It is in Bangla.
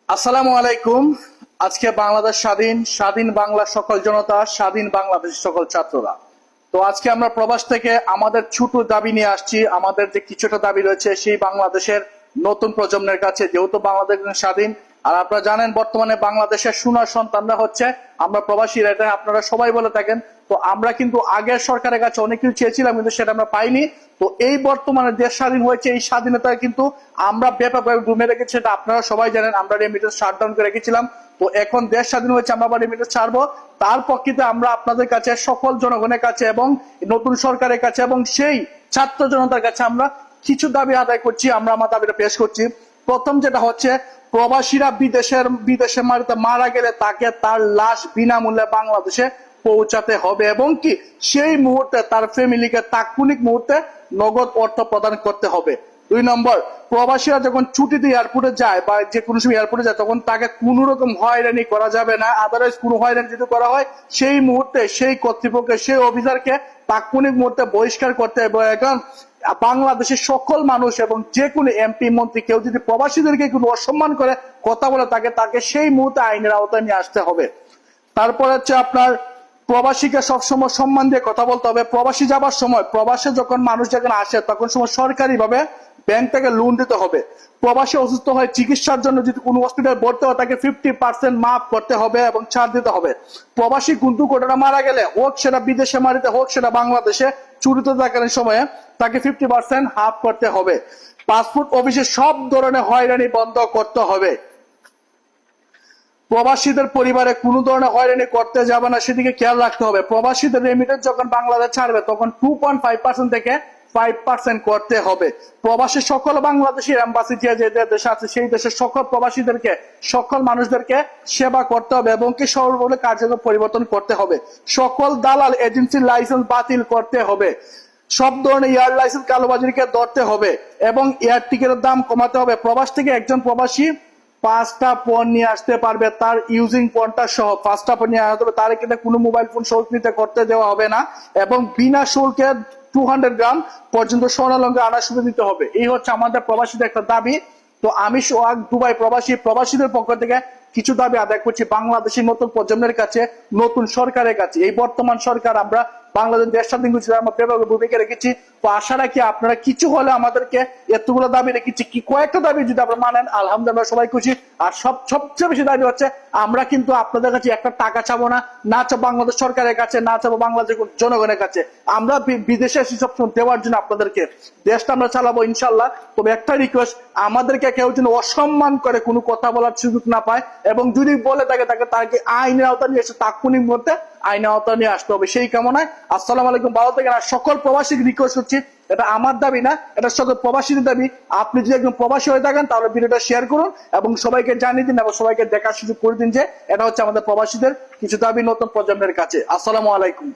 আসসালামু আলাইকুম। আজকে বাংলাদেশ স্বাধীন, স্বাধীন বাংলা সকল জনতা, স্বাধীন বাংলাদেশের সকল ছাত্ররা। তো আজকে আমরা প্রবাস থেকে আমাদের ছোট দাবি নিয়ে আসছি। আমাদের যে কিছুটা দাবি রয়েছে সেই বাংলাদেশের নতুন প্রজন্মের কাছে, যেহেতু বাংলাদেশ স্বাধীন। আর আপনারা জানেন বর্তমানে বাংলাদেশের সোনার সন্তানরা হচ্ছে আমরা প্রবাসীরা, এটা আপনারা সবাই বলে থাকেন। তো আমরা কিন্তু আগের সরকারের কাছে অনেক কিছু চেয়েছিলাম, কিন্তু সেটা আমরা পাইনি। তো এই বর্তমানে দেশ স্বাধীন হয়েছে, এই স্বাধীনতা কিন্তু আমরা ব্যাপকভাবে ডুবে রেখেছি, সেটা আপনারা সবাই জানেন। আমরা রেমিটেন্স শাটডাউন করে রেখেছিলাম। তো এখন দেশ স্বাধীন হয়েছে, আমরা আবার রেমিটেন্স ছাড়বো। তার পক্ষে আমরা আপনাদের কাছে, সকল জনগণের কাছে এবং নতুন সরকারের কাছে এবং সেই ছাত্র জনতার কাছে আমরা কিছু দাবি আদায় করছি। আমরা আমার দাবিটা পেশ করছি। প্রথম যেটা হচ্ছে, প্রবাসীরা বিদেশে মারা গেলে তাকে তার লাশ বিনামূল্যে বাংলাদেশে পৌঁছাতে হবে এবং কি সেই মুহূর্তে তার ফ্যামিলিকে তাৎক্ষণিক মুহূর্তে নগদ অর্থ প্রদান করতে হবে। 2 নম্বর, প্রবাসীরা যখন ছুটিতে এয়ারপোর্টে যায় বা যে কোনো সময় এয়ারপোর্টে যায়, তখন তাকে কোনো রকম হয়রানি করা যাবে না। আদারওয়াইজ কোনো হয়রানি যদি করা হয়, সেই মুহূর্তে সেই কর্তৃপক্ষ, সেই অফিসারকে তাৎক্ষণিক মুহূর্তে বহিষ্কার করতে হবে। এখন বাংলাদেশের সকল মানুষ এবং যে কোনো এমপি মন্ত্রী কেউ যদি প্রবাসীদেরকে কোনো অসম্মান করে কথা বলে তাকে সেই মুহূর্তে আইনের আওতায় নিয়ে আসতে হবে। তারপর হচ্ছে আপনার প্রবাসীকে সবসময় সম্মান দিয়ে কথা বলতে হবে। প্রবাসী যাবার সময়, প্রবাসে যখন মানুষ যখন আসে তখন সময় সরকারি ভাবে ব্যাংক থেকে লোন দিতে হবে। প্রবাসী অসুস্থ হয়, চিকিৎসার জন্য যদি কোনো হসপিটাল ভর্তি হয়, তাকে 50% মাফ করতে হবে এবং ছাড় দিতে হবে। প্রবাসী কিন্তু ঘটনা মারা গেলে, হোক সেটা বিদেশে মারিতে, হোক সেটা বাংলাদেশে চুরিতে থাকার সময়ে, তাকে 50% হাফ করতে হবে। পাসপোর্ট অফিসে সব ধরনের হয়রানি বন্ধ করতে হবে। প্রবাসীদের পরিবারে কোনো ধরনের হয়রানি করতে যাবে না, সেদিকে খেয়াল রাখতে হবে। প্রবাসীদের রেমিটেন্স যখন বাংলাদেশ ছাড়বে তখন 2.5% থেকে 5% করতে হবে। প্রবাসী সকল বাংলাদেশের এম্বাসি যে যে দেশে আছে সেই দেশের সকল প্রবাসীদেরকে, সকল মানুষদেরকে সেবা করতে হবে এবং কি সর্বদা কার্যকর পরিবর্তন করতে হবে। সকল দালাল এজেন্সির লাইসেন্স বাতিল করতে হবে। সব ধরনের এয়ার লাইসেন্স কালোবাজারিকে ধরতে হবে এবং এয়ার টিকেটের দাম কমাতে হবে। প্রবাস থেকে একজন প্রবাসী 5টা পণ্য নিয়ে আসতে পারবে, তার ইউজিং পণ্যটা সহ 5টা পণ্য নিয়ে আসতে হবে। তার কিন্তু কোনো মোবাইল ফোন শুল্ক নিতে করতে দেওয়া হবে না এবং বিনা শুল্কে 200 গ্রাম পর্যন্ত স্বর্ণালঙ্কার আনার সুবিধা দিতে হবে। এই হচ্ছে আমাদের প্রবাসীদের একটা দাবি। তো আমি সোহাগ দুবাই প্রবাসীদের পক্ষ থেকে কিছু দাবি আদায় করছি বাংলাদেশের নতুন প্রজন্মের কাছে, নতুন সরকারের কাছে। এই বর্তমান সরকার আমরা বাংলাদেশ দেশ স্বাধীন করছি, আমরা ব্যাপক ভূমিকা রেখেছি। তো আশা রাখি আপনারা কিছু হলে আমাদেরকে এতগুলো দাবি রেখেছি, কি কয়েকটা দাবি যদি আপনারা মানেন আলহামদুলিল্লাহ, সবাই খুশি। আর সবচেয়ে বেশি দাবি হচ্ছে, আমরা কিন্তু আপনাদের কাছে একটা টাকা চাবো না, না চাবো বাংলাদেশ সরকারের কাছে, না চাবো বাংলাদেশের জনগণের কাছে। আমরা বিদেশে এসে সবসময় দেওয়ার জন্য আপনাদেরকে দেশটা আমরা চালাবো ইনশাল্লাহ। তবে একটা রিকোয়েস্ট, আমাদেরকে কেউ যেন অসম্মান করে কোনো কথা বলার সুযোগ না পায় এবং যদি বলে তাকে আইনের আওতা নিয়ে এসে তাৎক্ষণিক মধ্যে আইনের আওতা নিয়ে আসতে হবে, সেই কামনায়। আসসালামু আলাইকুম, ভালো থাকেন। আর সকল প্রবাসীকে রিকোয়েস্ট করছি, এটা আমার দাবি না, এটা সকল প্রবাসীদের দাবি। আপনি যদি একজন প্রবাসী হয়ে থাকেন তাহলে ভিডিওটা শেয়ার করুন এবং সবাইকে জানিয়ে দিন এবং সবাইকে দেখার সুযোগ করে দিন যে এটা হচ্ছে আমাদের প্রবাসীদের কিছু দাবি নতুন প্রজন্মের কাছে। আসসালামু আলাইকুম।